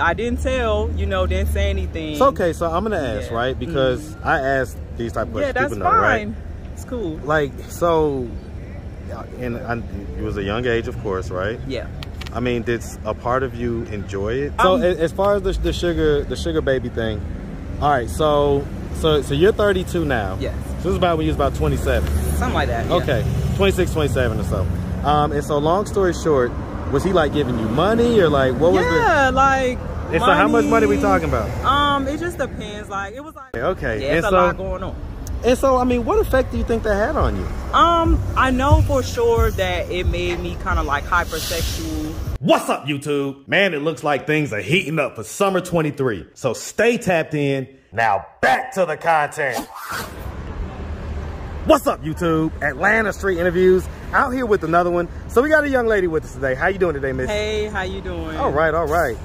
I didn't tell, you know, didn't say anything. It's okay. So I'm gonna ask, right? Because I asked these type of questions. Yeah, that's people know, fine. Right? It's cool. Like, so, and it was a young age, of course, right? Yeah. I mean, did a part of you enjoy it? So as far as the sugar baby thing, all right. So you're 32 now. Yes. So this is about when you was about 27. Something like that. Yeah. Okay, 26, 27 or so. And so long story short, was he like giving you money or like what was it? Yeah, like. And so how much money we talking about? It just depends. Like it was like. Okay. Yeah, it's a lot going on. And so, I mean, what effect do you think that had on you? I know for sure that it made me kind of like hypersexual. What's up, YouTube? Man, it looks like things are heating up for summer 23. So stay tapped in. Now back to the content. What's up, YouTube? Atlanta Street Interviews. Out here with another one. So we got a young lady with us today. How you doing today, miss? Hey, how you doing? All right, all right.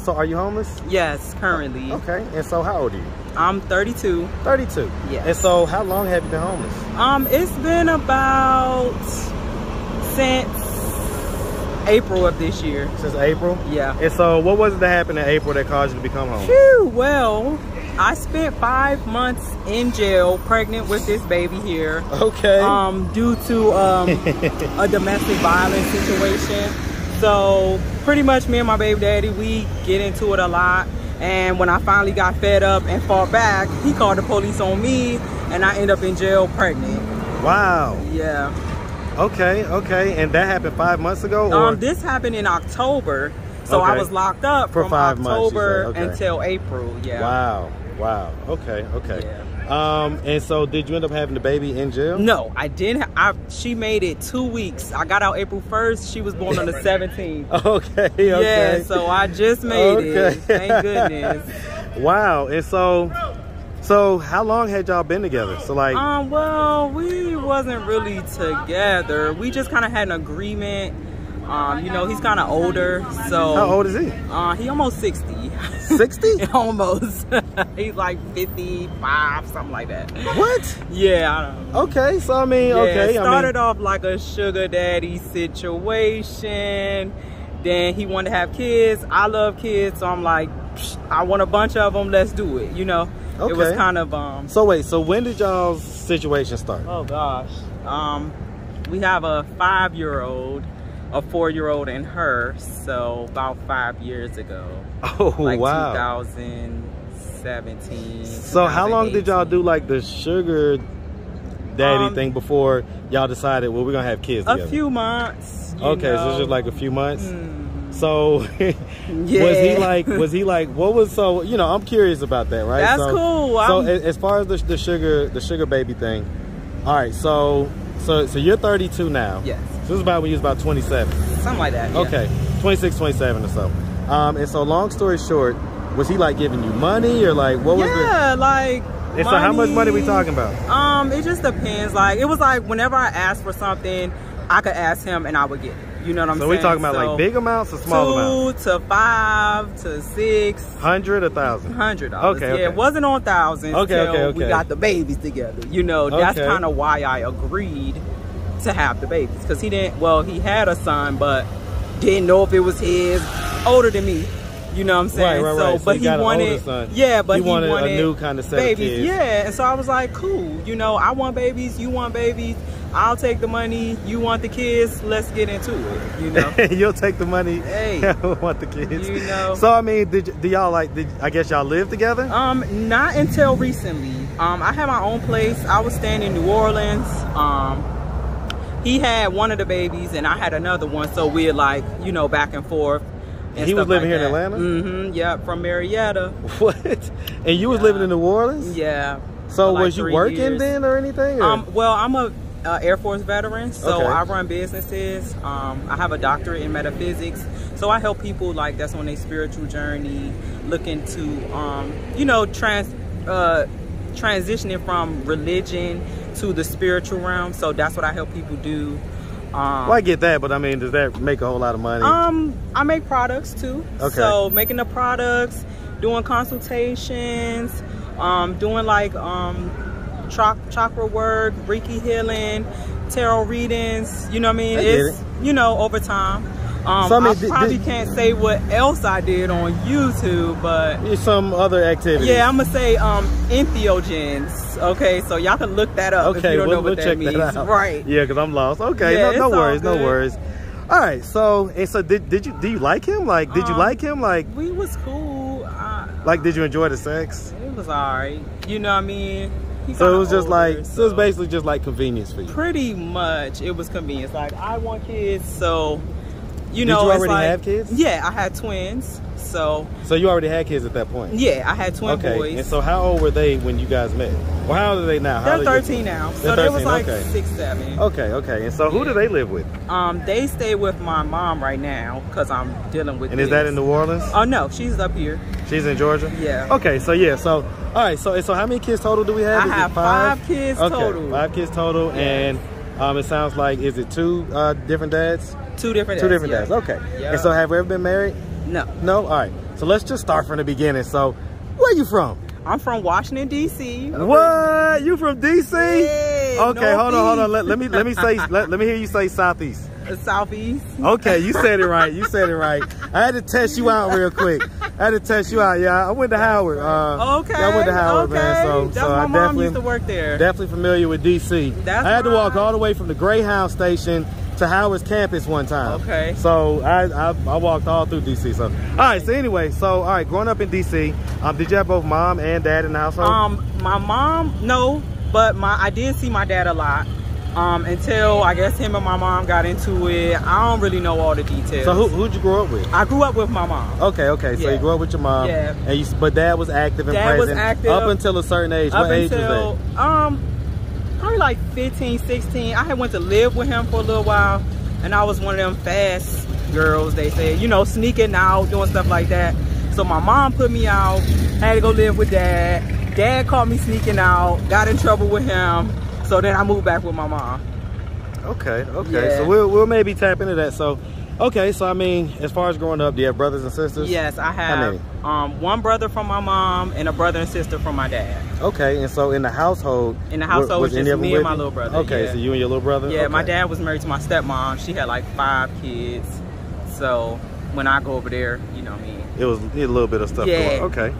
So are you homeless? Yes, currently. Okay. And so how old are you? I'm 32. 32. Yes. And so how long have you been homeless? It's been about since April of this year. Since April? Yeah. And so what was it that happened in April that caused you to become homeless? Phew, well, I spent 5 months in jail pregnant with this baby here. Okay. Due to a domestic violence situation. So pretty much me and my baby daddy, we get into it a lot. And when I finally got fed up and fought back, he called the police on me and I ended up in jail pregnant. Wow. Yeah. Okay, okay. And that happened 5 months ago? Or? This happened in October. So okay. I was locked up for from 5 months, October okay. until April. Yeah. Wow. Wow. Okay, okay. Yeah. And so did you end up having the baby in jail? No, I didn't. She made it 2 weeks. I got out April 1st. She was born on the 17th. Okay, okay. Yeah, so I just made it. Thank goodness. Wow. And so how long had y'all been together? So like well, we wasn't really together. We just kind of had an agreement. You know, he's kind of older, so. How old is he? He almost 60. 60? Almost. He's like 55, something like that. What? Yeah, I don't know. Okay, so I mean, yeah, okay. It started off like a sugar daddy situation. Then he wanted to have kids. I love kids, so I'm like, I want a bunch of them. Let's do it. You know, okay. It was kind of. So wait, so when did y'all's situation start? Oh gosh, we have a 5-year-old, a 4-year-old, and her. So about 5 years ago. Oh like wow. 2017. So how long did y'all do like the sugar daddy thing before y'all decided, well, we're gonna have kids together? A few months. Okay, know. so it's just like a few months. So yeah. was he like what was, so you know, I'm curious about that, right? That's cool. So as far as the sugar baby thing, all right, so you're 32 now. Yes. So this is about when you was about 27. Something like that. Yeah. Okay, 26, 27 or so. And so long story short, was he like giving you money or like what was it? Yeah, like. And so how much money we talking about? It just depends. Like it was like whenever I asked for something, I could ask him and I would get it. You know what I'm saying? So we talking about like big amounts or small amounts? 2 to 5 to 6. 100 or 1,000? $100. Okay, yeah, okay. It wasn't on thousands. Okay. We got the babies together. You know, that's kind of why I agreed to have the babies, because he didn't. Well, he had a son, but didn't know if it was his. Older than me. You know what I'm saying? Right. So, but he wanted, yeah, but he wanted a new kind of set babies. of kids. Yeah, and so I was like, cool. You know, I want babies. You want babies. I'll take the money. You want the kids. Let's get into it. You know, you'll take the money. Hey, I want the kids. You know. So I mean, do y'all like? I guess y'all live together? Not until recently. I had my own place. I was staying in New Orleans. He had one of the babies, and I had another one. So we're like, you know, back and forth. And he was living like here in Atlanta? Mm-hmm. Yeah, from Marietta. What? And you was living in New Orleans? Yeah. So was you working then or anything? Or? Well, I'm a Air Force veteran, so okay. I run businesses. I have a doctorate in metaphysics, so I help people like that's on their spiritual journey, looking to, you know, transitioning from religion to the spiritual realm. So that's what I help people do. Well, I get that, but I mean, does that make a whole lot of money? I make products too. Okay. So making the products, doing consultations, doing like chakra work, Reiki healing, tarot readings. You know what I mean? You know, over time. So, I probably can't say what else I did on YouTube, but some other activities. Yeah, I'm gonna say entheogens. Okay, so y'all can look that up if you don't know what that means. That right? Yeah, because I'm lost. Okay, yeah, no worries, no worries. All right, so do you like him? Like, did you like him? Like, we was cool. Like, did you enjoy the sex? It was alright. You know what I mean? So it was just older, like, so it was basically just like convenience for you. Pretty much, it was convenience. Like, I want kids, so you know. Did you already have kids? Yeah, I had twins. So you already had kids at that point? Yeah, I had twin boys. And so how old were they when you guys met? Well, how old are they now? They're 13 now. So they was like 6, 7. Okay. And so who do they live with? They stay with my mom right now because I'm dealing with And is that in New Orleans? Oh, no, she's up here. She's in Georgia? Yeah. Okay, so yeah, so all right, so how many kids total do we have? I have 5 kids total. Okay, 5 kids total, and it sounds like, is it 2 different dads? 2 different dads. 2 different dads. Okay. Yeah. And so have you ever been married? No. No? All right. So let's just start from the beginning. So where you from? I'm from Washington, D.C. What? You from D.C.? Yeah, okay, hold on. Let me hear you say Southeast. Southeast. Okay, you said it right. I had to test you out real quick. Yeah, I went to Howard. Okay. Yeah, I went to Howard, man. So my mom used to work there. Definitely familiar with D.C. I had to walk all the way from the Greyhound station to Howard's campus one time. Okay. So I walked all through DC. So all right. So anyway, all right. Growing up in DC, did you have both mom and dad in the household? My mom, no, but I did see my dad a lot. Until I guess him and my mom got into it. I don't really know all the details. So who'd you grow up with? I grew up with my mom. Okay. So you grew up with your mom. Yeah. And but dad was active and present. Dad was active up until a certain age. What age was that? Probably like 15, 16. I had went to live with him for a little while, and I was one of them fast girls, they say, you know, sneaking out, doing stuff like that. So my mom put me out, had to go live with dad. Dad caught me sneaking out, got in trouble with him. So then I moved back with my mom. Okay. Yeah. So we'll maybe tap into that. So, okay, so I mean, as far as growing up, do you have brothers and sisters? Yes, I have. How many? One brother from my mom and a brother and sister from my dad. Okay, and so in the household, was just me and my little brother. Okay, yeah. So you and your little brother? Yeah, okay. My dad was married to my stepmom. She had like 5 kids. So when I go over there, you know what I mean? It was a little bit of stuff going on. Okay.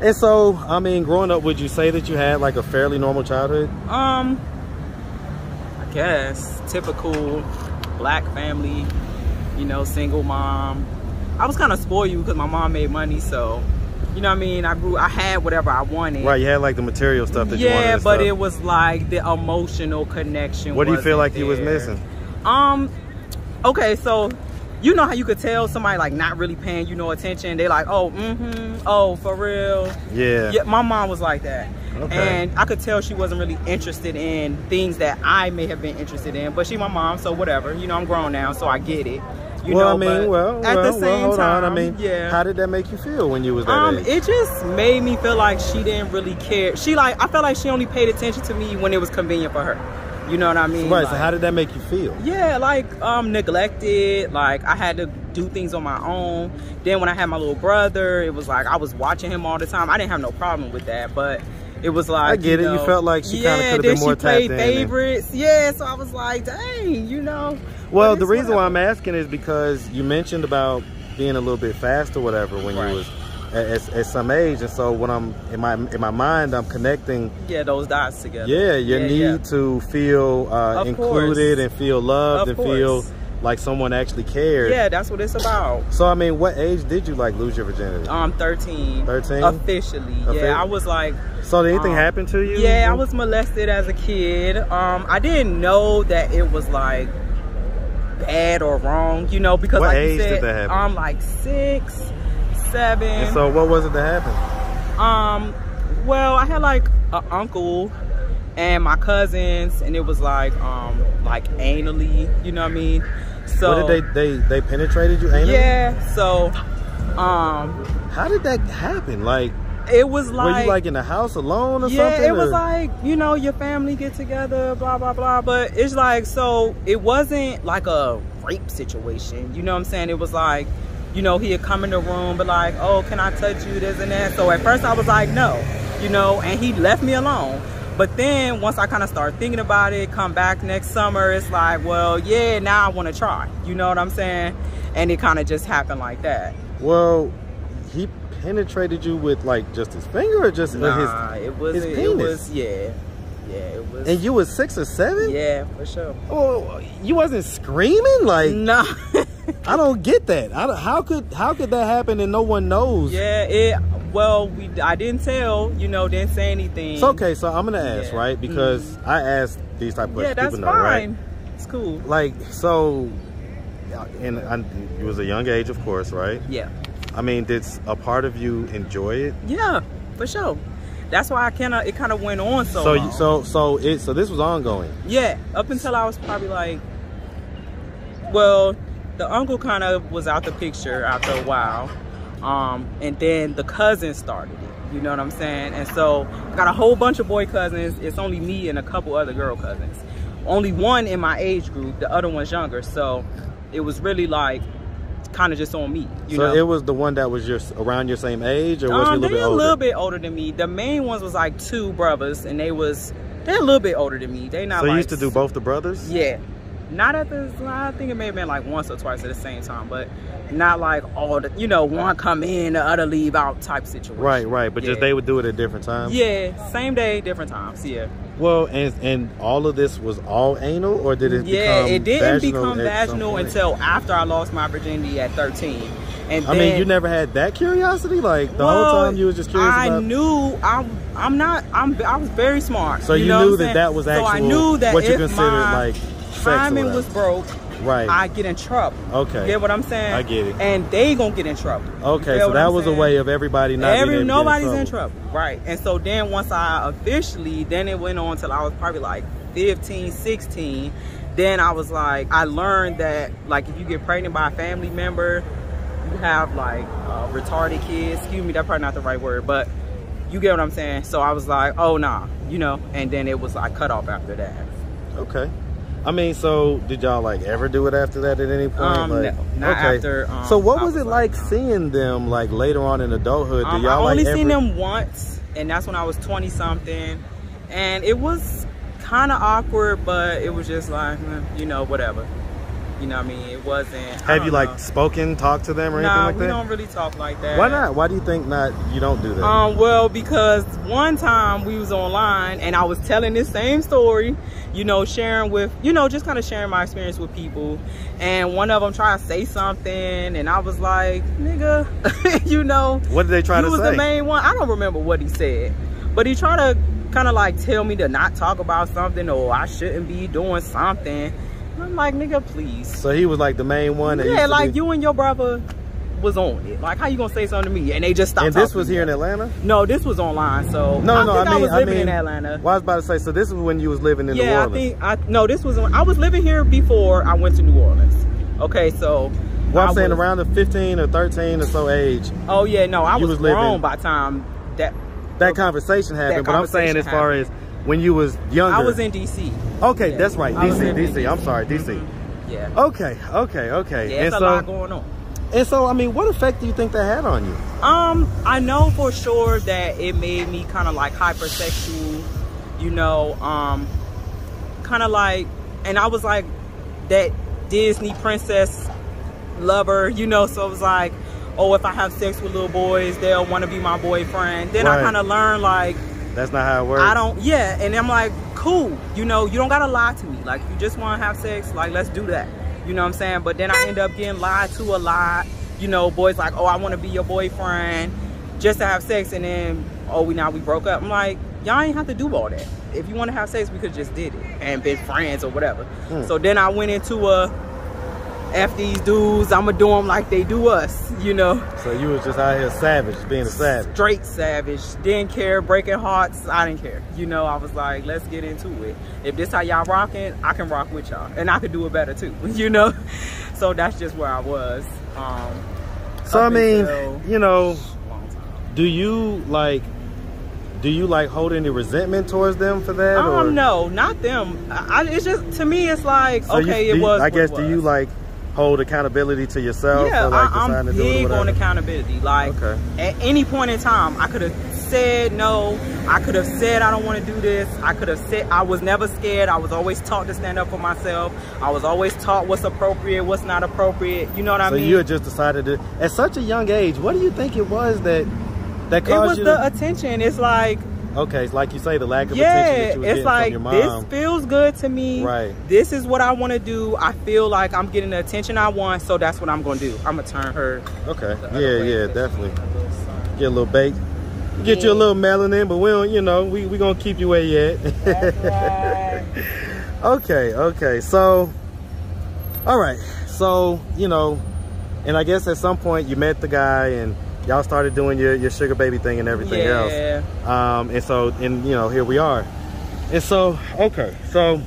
And so, I mean, growing up, would you say that you had like a fairly normal childhood? I guess typical black family, you know, single mom. I was kind of spoiled because my mom made money, so you know what I mean. I had whatever I wanted. Right, you had like the material stuff that you wanted. Yeah, but it was like the emotional connection. What do you feel like you was missing? Okay, so you know how you could tell somebody like not really paying you no attention. They like, oh, oh, for real. Yeah. My mom was like that. Okay. And I could tell she wasn't really interested in things that I may have been interested in. But she my mom, so whatever. You know, I'm grown now, so I get it. You know, I mean, at the same time, I mean, how did that make you feel when you was that age? It just made me feel like she didn't really care. I felt like she only paid attention to me when it was convenient for her. You know what I mean? Right, so how did that make you feel? Yeah, like neglected, like I had to do things on my own. Then when I had my little brother, it was like I was watching him all the time. I didn't have no problem with that, but it was like, I get it. You felt like she kind of could have been more tapped in. Yeah, then she played favorites. Yeah, so I was like, dang, you know. Well, the reason why I'm asking is because you mentioned about being a little bit fast or whatever when you was at some age, and so when I'm in my mind, I'm connecting. Yeah, those dots together. Yeah, your need to feel included and feel loved and feel like someone actually cared. Yeah, that's what it's about. So I mean, what age did you like lose your virginity? 13. 13? Officially. Yeah, I was like. So did anything happen to you? Yeah, I was molested as a kid. I didn't know that it was like bad or wrong, you know, because what like age you said, did that happen? I'm like 6, 7. And so what was it that happened? Well, I had like an uncle and my cousins, and it was like anally, you know what I mean? So what did they penetrated you anally? Yeah. So how did that happen? Like, it was like, were you like in the house alone or something? Yeah, it was like, you know, your family get together, blah blah blah. But it's like, so it wasn't like a rape situation, you know what I'm saying? It was like, you know, he'd come in the room, but like, oh, can I touch you, this and that. So at first I was like, no, you know, and he left me alone. But then once I kind of start thinking about it, come back next summer, it's like, well, yeah, now I want to try. You know what I'm saying? And it kind of just happened like that. Well, he penetrated you with like just his finger or just his penis? It was, yeah, it was. And you was 6 or 7? Yeah, for sure. Oh, you wasn't screaming? Like, no. I don't get that. How could that happen and no one knows? Yeah, I didn't tell, you know, didn't say anything. It's okay, so I'm gonna ask, right? Because I ask these type of questions. Yeah, that's people know, fine. Right? It's cool. Like, so, and you was a young age, of course, right? Yeah. I mean, did a part of you enjoy it? Yeah, for sure. That's why it kind of went on so long. So this was ongoing. Yeah, up until I was probably like, well, the uncle kind of was out the picture after a while. And then the cousin started it, you know what I'm saying? And so I got a whole bunch of boy cousins. It's only me and a couple other girl cousins. Only one in my age group, the other one's younger. So it was really like kind of just on me, you know? So it was the one that was around your same age, or was he a little bit older? They're a little bit older than me. The main ones was like 2 brothers, and they're a little bit older than me. They not so like, you used to do both the brothers? Yeah. Not at the, I think it may have been like once or twice at the same time, but not like all the, you know, one come in, the other leave out type situation. Right, but just they would do it at different times? Yeah, same day, different times, yeah. Well, and all of this was all anal, or did it become it didn't vaginal become vaginal until after I lost my virginity at 13. And I mean, you never had that curiosity? Like, the whole time you was just curious about it? I knew, I was very smart. So you knew that was actual, so I knew that what you considered like timing was broke, right, I get in trouble. Okay. Get what I'm saying? I get it. And they gonna get in trouble. Okay, so that was a way of everybody nobody's in trouble. Right. And so then once I officially, then it went on till I was probably like 15, 16. Then I was like, I learned that like if you get pregnant by a family member, you have like retarded kids. Excuse me, that's probably not the right word, but you get what I'm saying? So I was like, oh nah, you know, and then it was like cut off after that. Okay. I mean, so did y'all like ever do it after that at any point? Like, no, not after. So what was it like seeing them like later on in adulthood? Did y'all I only seen them once, and that's when I was 20 something, and it was kind of awkward, but it was just like, you know, whatever. You know what I mean? It wasn't. Have you like talked to them or anything like that? No, we don't really talk like that. Why not? Why do you think you don't do that? Well, because one time we was online and I was telling this same story, you know, sharing with, you know, just kind of sharing my experience with people. And one of them tried to say something and I was like, nigga, you know. What did they try to say? He was the main one. I don't remember what he said, but he tried to kind of like tell me to not talk about something or I shouldn't be doing something. I'm like, nigga, please. So he was like the main one? Yeah, like you and your brother was on it. Like, how you gonna say something to me? And they just stopped. And this was here in Atlanta? No, this was online. So no, I was living in Atlanta. Well, I was about to say, so this is when you was living in New Orleans? No, this was when I was living here before I went to New Orleans. Okay, so. Well, I'm saying around the 15 or 13 or so age. Oh yeah, no, I was grown by the time that conversation happened. But I'm saying as far as when you was younger. I was in DC. Okay, yeah, that's right. DC. I'm sorry, DC. Yeah. Okay. Yeah, it's a lot going on. And so, I mean, what effect do you think that had on you? I know for sure that it made me kind of like hypersexual, you know, kind of like, and I was like that Disney princess lover, you know, so it was like, oh, if I have sex with little boys, they'll want to be my boyfriend. Then I kind of learned like, that's not how it works. And I'm like, cool, you know, you don't gotta lie to me. Like, if you just want to have sex, like, let's do that. You know what I'm saying? But then I end up getting lied to a lot. You know, boys like, oh, I want to be your boyfriend just to have sex, and then, oh, we broke up. I'm like, y'all ain't have to do all that. If you want to have sex, we could just did it and been friends or whatever. So then I went into F these dudes, I'ma do them like they do us, you know. So you was just out here savage, being a savage. Straight savage, didn't care, breaking hearts, I didn't care. You know, I was like, let's get into it. If this how y'all rocking, I can rock with y'all. And I could do it better too, you know. So that's just where I was. So I mean, you know, do you like hold any resentment towards them for that? Or? No, not them. It's just, to me, it's like, so okay, do you like hold accountability to yourself? Yeah, for like I'm deciding to do it or big whatever? on accountability. Like, at any point in time, I could have said no. I could have said I don't want to do this. I could have said, I was never scared. I was always taught to stand up for myself. I was always taught what's appropriate, what's not appropriate. You know what I mean? So you had just decided to, at such a young age, what do you think it was that caused you? It was the attention. It's like, okay, it's like you say, the lack of attention that you were getting from your mom. This feels good to me. Right. This is what I want to do. I feel like I'm getting the attention I want, so that's what I'm going to do. I'm going to turn her. Okay. Yeah, definitely. Get a little bait. Get you a little melanin, but we don't, you know, we going to keep you where you at. That's right. Okay. So, all right. So, you know, and I guess at some point you met the guy and y'all started doing your sugar baby thing and everything else. And you know, here we are. And so, okay, so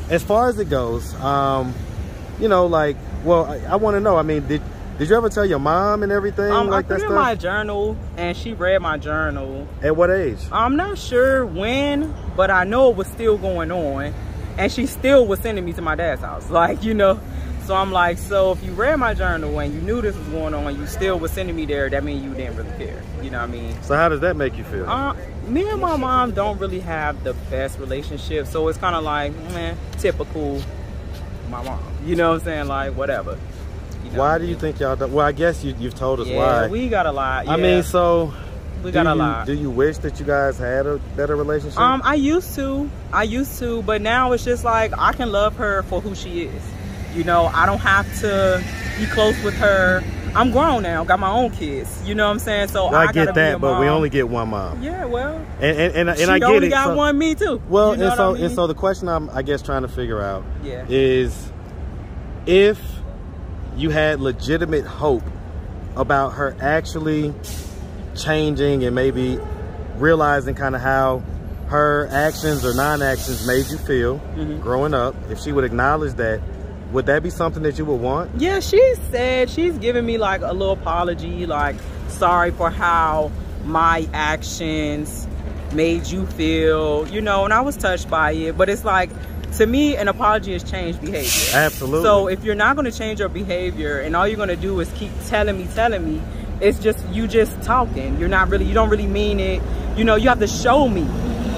as far as it goes, you know, like, well, I want to know, I mean, did you ever tell your mom and everything like that stuff? I put in my journal, and she read my journal. At what age? I'm not sure when, but I know it was still going on, and she still was sending me to my dad's house, like, you know. So I'm like, so if you read my journal and you knew this was going on, you still was sending me there, that means you didn't really care. You know what I mean? So how does that make you feel? Me and my mom don't really have the best relationship. So it's kind of like, man, typical my mom. You know what I'm saying? Like, whatever. You know why do you think y'all don't? Well, I guess you've told us why. Yeah, we got a lot. Yeah. I mean, so... We got a lot. Do you wish that you guys had a better relationship? I used to, but now it's just like, I can love her for who she is. You know, I don't have to be close with her. I'm grown now, got my own kids. You know what I'm saying? So well, I get that, but we only get one mom. Yeah, well, and I get it. She only got one, me too. Well, you know and so the question I'm, I guess, trying to figure out yeah. is if you had legitimate hope about her actually changing and maybe realizing kind of how her actions or non-actions made you feel growing up, if she would acknowledge that, would that be something that you would want? Yeah, she said, she's giving me like a little apology, like, sorry for how my actions made you feel, you know, and I was touched by it. But it's like, to me, an apology is changed behavior. Absolutely. So if you're not going to change your behavior and all you're going to do is keep telling me, it's just, you just talking. You're not really, you don't really mean it. You know, you have to show me.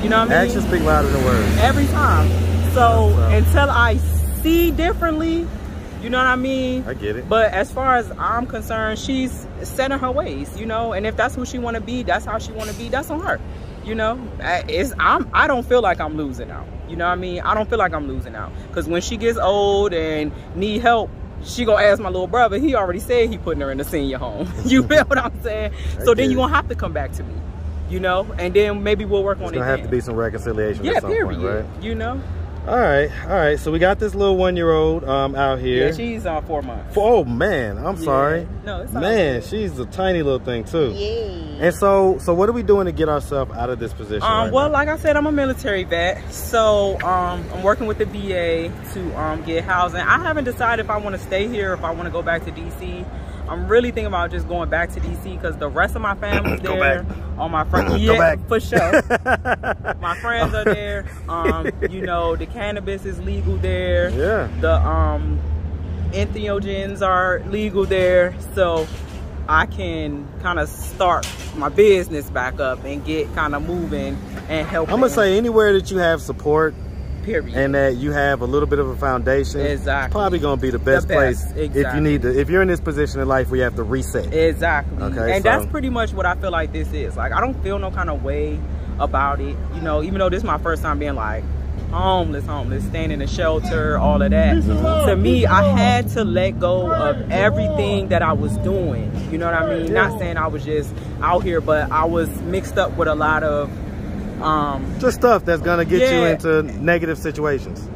You know what I mean? Actions speak louder than words. Every time. So until I see differently, you know what I mean? I get it. But as far as I'm concerned, she's set in her ways, you know, and if that's who she want to be, that's how she want to be, that's on her. You know, I don't feel like I'm losing out. You know what I mean? I don't feel like I'm losing out, because when she gets old and need help, she gonna ask my little brother. He already said he putting her in the senior home. You feel what I'm saying? So then you're gonna have to come back to me, you know, and then maybe we'll work on it. There's gonna have to be some reconciliation. Yeah, at some period. point, right? You know. All right. So we got this little 1-year-old out here. Yeah, she's 4 months. Oh man, I'm sorry. No, it's man, she's a tiny little thing too. Yeah. And so what are we doing to get ourselves out of this position? Well, like I said, I'm a military vet, so I'm working with the VA to get housing. I haven't decided if I want to stay here or if I want to go back to DC. I'm really thinking about just going back to DC because the rest of my family's there. All my friends, yeah, for sure. My friends are there. You know, the cannabis is legal there. Yeah. The entheogens are legal there, so I can kind of start my business back up and get kind of moving and help. I'm gonna say anywhere that you have support. Period. And that you have a little bit of a foundation. Exactly. It's probably going to be the best place exactly. if you need to. If you're in this position in life where you have to reset. Exactly. Okay. And that's pretty much what I feel like this is. Like, I don't feel no kind of way about it. You know, even though this is my first time being like homeless, staying in a shelter, all of that. To me, I had to let go of everything that I was doing. You know what I mean? Not saying I was just out here, but I was mixed up with a lot of just stuff that's gonna get you into negative situations.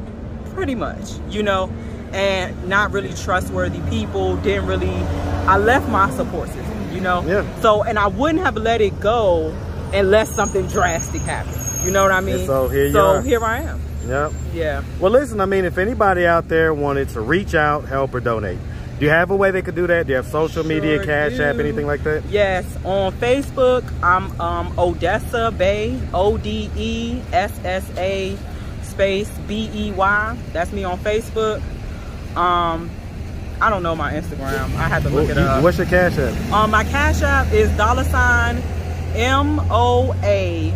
Pretty much, you know, and not really trustworthy people. I left my support system, you know. Yeah. So, and I wouldn't have let it go unless something drastic happened. You know what I mean? And so here I am. Yep. Yeah. Well, listen, I mean, if anybody out there wanted to reach out, help, or donate, do you have a way they could do that? Do you have social media, Cash App, anything like that? Yes, on Facebook, I'm Odessa Bay, ODESSA space BEY. That's me on Facebook. I don't know my Instagram. I had to look it up. What's your Cash App? My Cash App is $, Moabites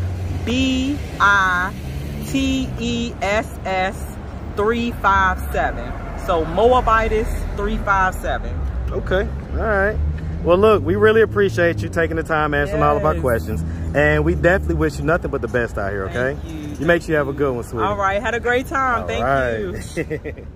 357. So Moabites 357. Okay. All right. Well, look, we really appreciate you taking the time answering all of our questions. And we definitely wish you nothing but the best out here, okay? Thank you. You make sure you have a good one, sweetie. All right. Had a great time. Thank you.